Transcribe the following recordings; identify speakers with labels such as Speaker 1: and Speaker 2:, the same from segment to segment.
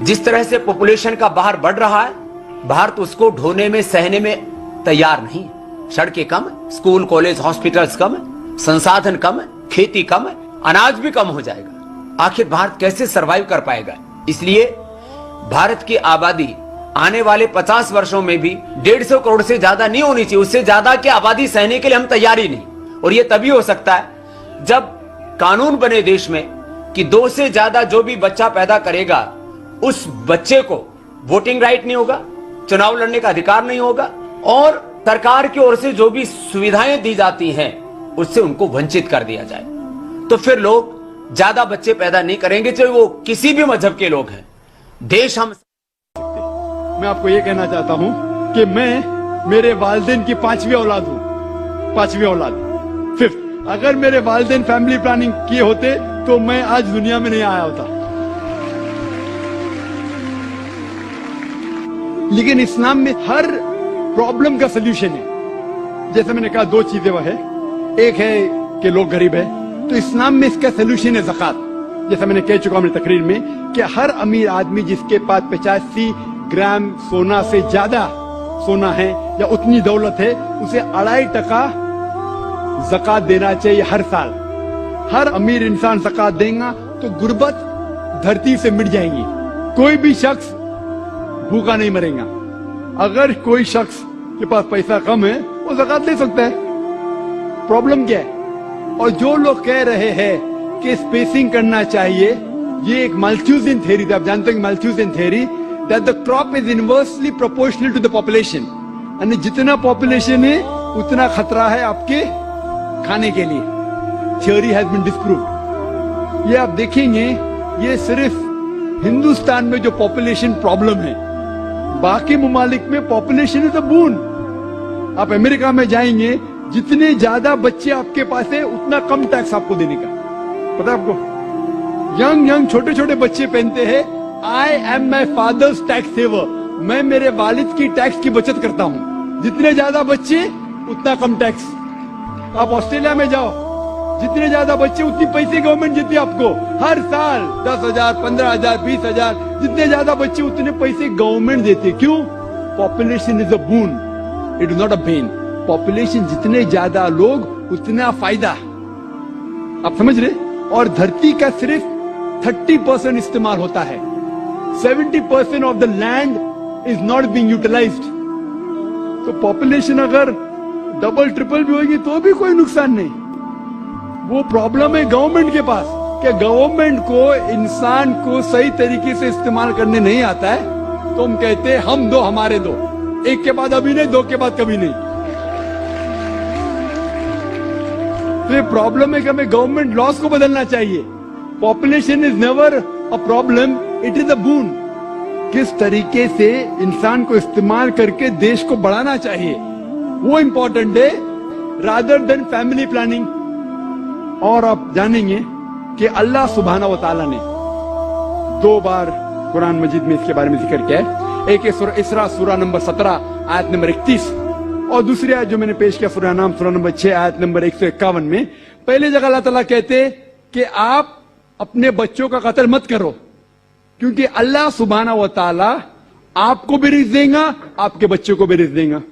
Speaker 1: जिस तरह से पॉपुलेशन का बाहर बढ़ रहा है, भारत उसको ढोने में सहने में तैयार नहीं। सड़कें कम, स्कूल कॉलेज हॉस्पिटल्स कम, संसाधन कम, खेती कम, अनाज भी कम हो जाएगा। आखिर भारत कैसे सरवाइव कर पाएगा? इसलिए भारत की आबादी आने वाले 50 वर्षों में भी 150 करोड़ से ज्यादा नहीं होनी चाहिए। उससे ज्यादा की आबादी सहने के लिए हम तैयार ही नहीं। और यह तभी हो सकता है जब कानून बने देश में कि 2 से ज्यादा जो भी बच्चा पैदा करेगा, उस बच्चे को वोटिंग राइट नहीं होगा, चुनाव लड़ने का अधिकार नहीं होगा, और सरकार की ओर से जो भी सुविधाएं दी जाती हैं उससे उनको वंचित कर दिया जाए। तो फिर लोग ज्यादा बच्चे पैदा नहीं करेंगे, चाहे वो किसी भी मजहब के लोग हैं। देश हम
Speaker 2: मैं आपको ये कहना चाहता हूं कि मैं मेरे वालिदैन की 5वीं औलाद हूं, 5वीं औलाद, 5th। अगर मेरे वालिदैन फैमिली प्लानिंग किए होते तो मैं आज दुनिया में नहीं आया होता। लेकिन इस्लाम में हर प्रॉब्लम का सलूशन है। जैसे मैंने कहा 2 चीजें वह है, एक है कि लोग गरीब है, तो इस्लाम में इसका सलूशन है ज़कात। जैसा मैंने कह चुका हूं अपनी तकरीर में कि हर अमीर आदमी जिसके पास 85 ग्राम सोना से ज्यादा सोना है या उतनी दौलत है, उसे 2.5% ज़कात देना चाहिए हर साल। हर अमीर इंसान ज़कात देगा तो गुर्बत धरती से मिट जाएगी। कोई भी शख्स भूखा नहीं मरेगा। अगर कोई शख्स के पास पैसा कम है वो ज़कात दे सकता है, प्रॉब्लम क्या है? और जो लोग कह रहे हैं कि स्पेसिंग करना चाहिए, ये एक माल्थुसियन थ्योरी थी। आप जानते हैं Malthusian theory, that the crop is inversely proportional to the population. यानी जितना पॉपुलेशन है उतना खतरा है आपके खाने के लिए। Theory has been disproved. ये आप देखेंगे, ये सिर्फ हिंदुस्तान में जो पॉपुलेशन प्रॉब्लम है, बाकी ममालिक में पॉपुलेशन इज अ बून। आप अमेरिका में जाएंगे, जितने ज्यादा बच्चे आपके पास है उतना कम टैक्स आपको देने का। पता है आपको? यंग छोटे छोटे बच्चे पहनते हैं, I am my father's tax saver. मैं मेरे वालिद की टैक्स की बचत करता हूं। जितने ज्यादा बच्चे उतना कम टैक्स। आप ऑस्ट्रेलिया में जाओ, जितने ज्यादा बच्चे उतनी पैसे गवर्नमेंट देती है आपको हर साल। 10,000, 15,000, 20,000, जितने ज्यादा बच्चे उतने पैसे गवर्नमेंट देती है। क्यों? Population is a boon, it is not a Ben. Population जितने ज्यादा लोग उतना फायदा। आप समझ रहे? और धरती का सिर्फ 30% इस्तेमाल होता है। 70% of the land is not being utilized. तो पॉपुलेशन अगर डबल ट्रिपल भी होगी तो भी कोई नुकसान नहीं। वो प्रॉब्लम है गवर्नमेंट के पास कि गवर्नमेंट को इंसान को सही तरीके से इस्तेमाल करने नहीं आता है। तो हम कहते हैं हम दो हमारे दो, एक के बाद अभी नहीं, 2 के बाद कभी नहीं। तो ये प्रॉब्लम है कि हमें गवर्नमेंट लॉस को बदलना चाहिए। Population is never a problem, it is a boon. किस तरीके से इंसान को इस्तेमाल करके देश को बढ़ाना चाहिए वो इंपॉर्टेंट है, रादर देन फैमिली प्लानिंग। और आप जानेंगे कि अल्लाह सुब्हानहू व तआला ने 2 बार कुरान मजीद में इसके बारे में जिक्र किया है। एक है इसरा सूरा नंबर 17 आयत नंबर 31, और दूसरी आयत जो मैंने पेश किया सूरा नाम सूरा नंबर 6 आयत नंबर 151 में। पहले जगह अल्लाह ताला कहते कि आप अपने बच्चों का कत्ल मत करो, क्योंकि अल्लाह सुब्हानहू व तआला आपको भी रिज़्क़ देगा, आपके बच्चों को भी रिज़्क़ देगा।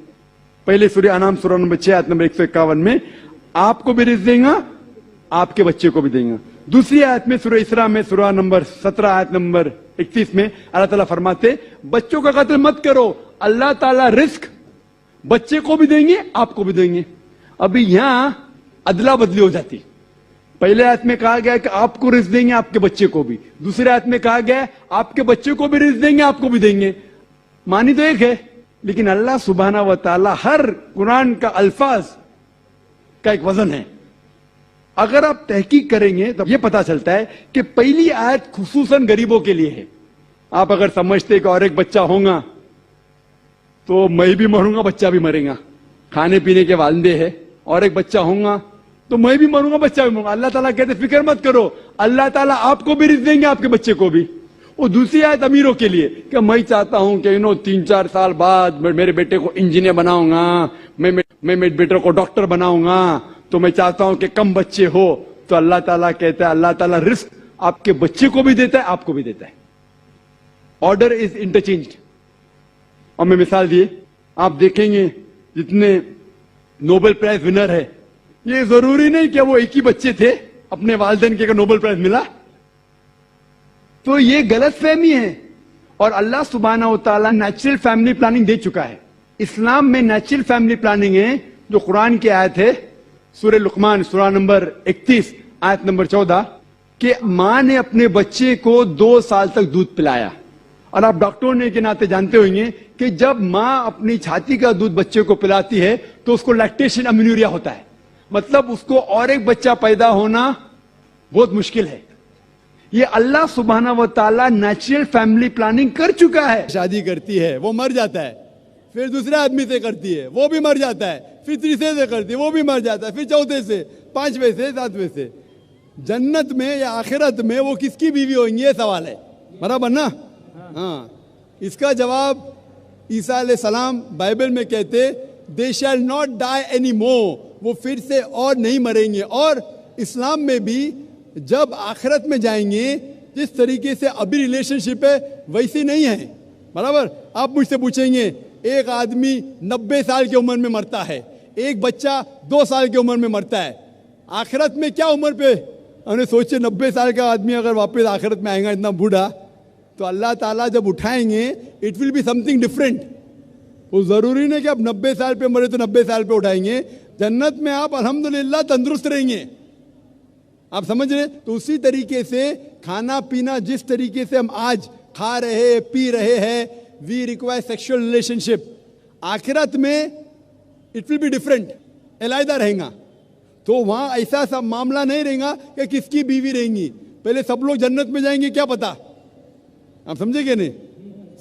Speaker 2: पहले सूरा नाम सूरा नंबर 6 आयत नंबर 151 में आपको भी रिज़्क़ देगा, आपके बच्चे को भी देंगे। दूसरी आयत में सूरह इसरा में सूरा नंबर 17 आयत नंबर 31 में अल्लाह ताला फरमाते बच्चों का कत्ल मत करो, अल्लाह ताला रिस्क बच्चे को भी देंगे, आपको भी देंगे। अभी यहां अदला बदली हो जाती। पहले आयत में कहा गया कि आपको रिस्क देंगे, आपके बच्चे को भी। दूसरे आयत में कहा गया आपके बच्चे को भी रिस्क देंगे, आपको भी देंगे। मानी तो एक है, लेकिन अल्लाह सुब्हानहू व तआला हर कुरान का अल्फाज का एक वजन है। अगर आप तहकीक करेंगे तो यह पता चलता है कि पहली आयत खुसूसन गरीबों के लिए है। आप अगर समझते कि और एक बच्चा होगा तो मैं भी मरूंगा, बच्चा भी मरेगा, खाने पीने के वालदे है, और एक बच्चा होगा तो मैं भी मरूंगा, बच्चा भी मरूंगा। अल्लाह ताला कहते फिक्र मत करो, अल्लाह ताला आपको भी रिज़्क़ देंगे, आपके बच्चे को भी। और दूसरी आयत अमीरों के लिए कि मैं चाहता हूं कि 3-4 साल बाद मेरे बेटे को इंजीनियर बनाऊंगा, मैं मेरे बेटे को डॉक्टर बनाऊंगा, तो मैं चाहता हूं कि कम बच्चे हो। तो अल्लाह ताला कहता है अल्लाह ताला रिस्क आपके बच्चे को भी देता है, आपको भी देता है। Order is interchanged. और मैं मिसाल दिए, आप देखेंगे जितने नोबेल प्राइज विनर है, ये जरूरी नहीं कि वो एक ही बच्चे थे अपने वालिदैन के नोबेल प्राइज मिला, तो ये गलत फहमी है। और अल्लाह सुब्हानहू व तआला नेचुरल फैमिली प्लानिंग दे चुका है। इस्लाम में नेचुरल फैमिली प्लानिंग है, जो कुरान की आयत है सूरह लुकमान सूरा नंबर 31 आयत नंबर 14 कि मां ने अपने बच्चे को 2 साल तक दूध पिलाया। और आप डॉक्टर होने के नाते जानते होंगे कि जब मां अपनी छाती का दूध बच्चे को पिलाती है तो उसको लैक्टेशन अमेन्यूरिया होता है, मतलब उसको और एक बच्चा पैदा होना बहुत मुश्किल है। ये अल्लाह सुब्हानहू व तआला नेचुरल फैमिली प्लानिंग कर चुका है।
Speaker 3: शादी करती है वो मर जाता है, फिर दूसरे आदमी से करती है वो भी मर जाता है, फिर तीसरे से करती है वो भी मर जाता है, फिर चौथे से, 5वें से, 7वें से। जन्नत में या आखिरत में वो किसकी बीवी होंगी, ये सवाल है, बराबर ना? हाँ, इसका जवाब ईसा अलैहिस्सलाम बाइबल में कहते they shall not die any more, वो फिर से और नहीं मरेंगे। और इस्लाम में भी जब आखिरत में जाएंगे जिस तरीके से अभी रिलेशनशिप है वैसी नहीं है, बराबर? आप मुझसे पूछेंगे एक आदमी 90 साल की उम्र में मरता है, एक बच्चा 2 साल की उम्र में मरता है, आखिरत में क्या उम्र पे? हमने सोचे 90 साल का आदमी अगर वापस आखिरत में आएगा इतना बूढ़ा, तो अल्लाह ताला जब उठाएंगे it will be something different. वो जरूरी नहीं कि आप 90 साल पे मरे तो 90 साल पे उठाएंगे, जन्नत में आप अल्हम्दुलिल्लाह तंदुरुस्त रहेंगे। आप समझ रहे? तो उसी तरीके से खाना पीना जिस तरीके से हम आज खा रहे पी रहे हैं, वी रिक्वायर सेक्सुअल रिलेशनशिप, आखिरत में इट विल बी डिफरेंट, अलग रहेगा। तो वहां ऐसा सब मामला नहीं रहेगा कि किसकी बीवी रहेंगी, पहले सब लोग जन्नत में जाएंगे क्या पता, आप समझे कि नहीं?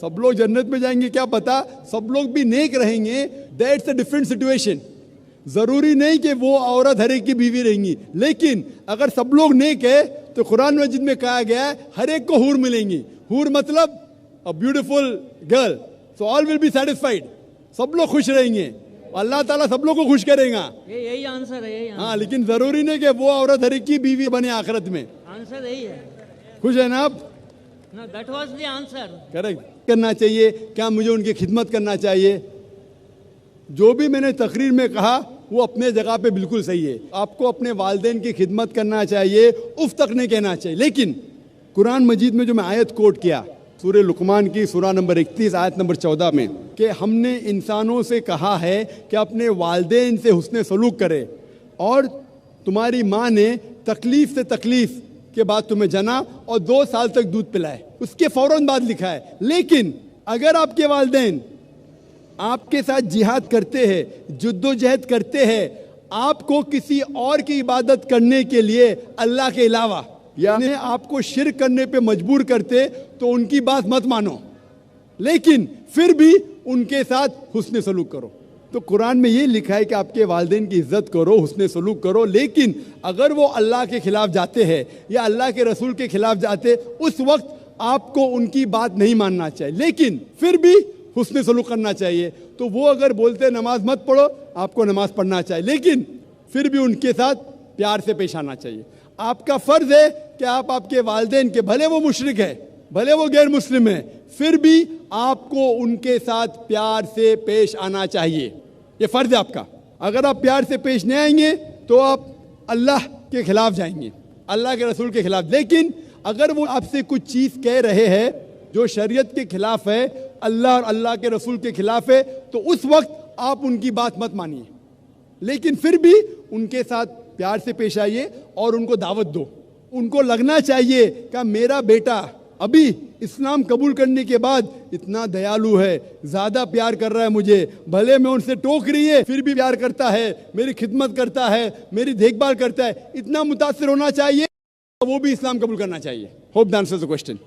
Speaker 3: सब लोग जन्नत में जाएंगे क्या पता, सब लोग भी नेक रहेंगे, दैट्स अ डिफरेंट सिचुएशन। जरूरी नहीं कि वो औरत हर एक की बीवी रहेंगी, लेकिन अगर सब लोग नेक है तो कुरान मजीद में कहा गया है हर एक को हूर मिलेंगी। हूर मतलब a beautiful girl, so all will be satisfied, सब लोग खुश रहेंगे, अल्लाह ताला सब लोग को खुश करेगा।
Speaker 4: यही आंसर है, यही आंसर।
Speaker 3: हाँ, लेकिन जरूरी नहीं कि वो औरत हर एक की बीवी बने आखिरत में।
Speaker 4: आंसर यही है।
Speaker 3: खुश है ना आप?
Speaker 4: No, that was the answer.
Speaker 3: Correct. करना चाहिए क्या, मुझे उनकी खिदमत करना चाहिए? जो भी मैंने तकरीर में कहा वो अपने जगह पे बिल्कुल सही है। आपको अपने वालिदैन की खिदमत करना चाहिए, उफ तक नहीं कहना चाहिए। लेकिन कुरान मजीद में जो मैं आयत कोट किया सूरह लुकमान की सूरा नंबर 31 आयत नंबर 14 में कि हमने इंसानों से कहा है कि अपने वालिदैन से हुस्न सलूक करे, और तुम्हारी माँ ने तकलीफ से तकलीफ के बाद तुम्हें जना और 2 साल तक दूध पिलाए, उसके फौरन बाद लिखा है। लेकिन अगर आपके वालिदैन आपके साथ जिहाद करते हैं, जुद्दोजहद करते हैं, आपको किसी और की इबादत करने के लिए अल्लाह के अलावा, यानी आपको शिर्क करने पे मजबूर करते, तो उनकी बात मत मानो, लेकिन फिर भी उनके साथ हुस्न सलूक करो। तो कुरान में ये लिखा है कि आपके वालिदैन की इज्जत करो, हुस्न सलूक करो, लेकिन अगर वो अल्लाह के खिलाफ जाते हैं या अल्लाह के रसूल के खिलाफ जाते, उस वक्त आपको उनकी बात नहीं मानना चाहिए, लेकिन फिर भी हुस्न सलूक करना चाहिए। तो वो अगर बोलते नमाज मत पढ़ो, आपको नमाज पढ़ना चाहिए, लेकिन फिर भी उनके साथ प्यार से पेश आना चाहिए। आपका फर्ज है कि आप आपके वालिदैन के, भले वो मुशरिक है, भले वो गैर मुस्लिम है, फिर भी आपको उनके साथ प्यार से पेश आना चाहिए, ये फर्ज है आपका। अगर आप प्यार से पेश नहीं आएंगे तो आप अल्लाह के खिलाफ जाएंगे, अल्लाह के रसूल के खिलाफ। लेकिन अगर वो आपसे कुछ चीज़ कह रहे हैं जो शरीयत के खिलाफ है, अल्लाह और अल्लाह के रसूल के खिलाफ है, तो उस वक्त आप उनकी बात मत मानिए, लेकिन फिर भी उनके साथ प्यार से पेश आइए और उनको दावत दो। उनको लगना चाहिए कि मेरा बेटा अभी इस्लाम कबूल करने के बाद इतना दयालु है, ज़्यादा प्यार कर रहा है मुझे, भले मैं उनसे टोक रही है फिर भी प्यार करता है, मेरी खिदमत करता है, मेरी देखभाल करता है, इतना मुतासिर होना चाहिए, वो भी इस्लाम कबूल करना चाहिए। Hope the answers the question.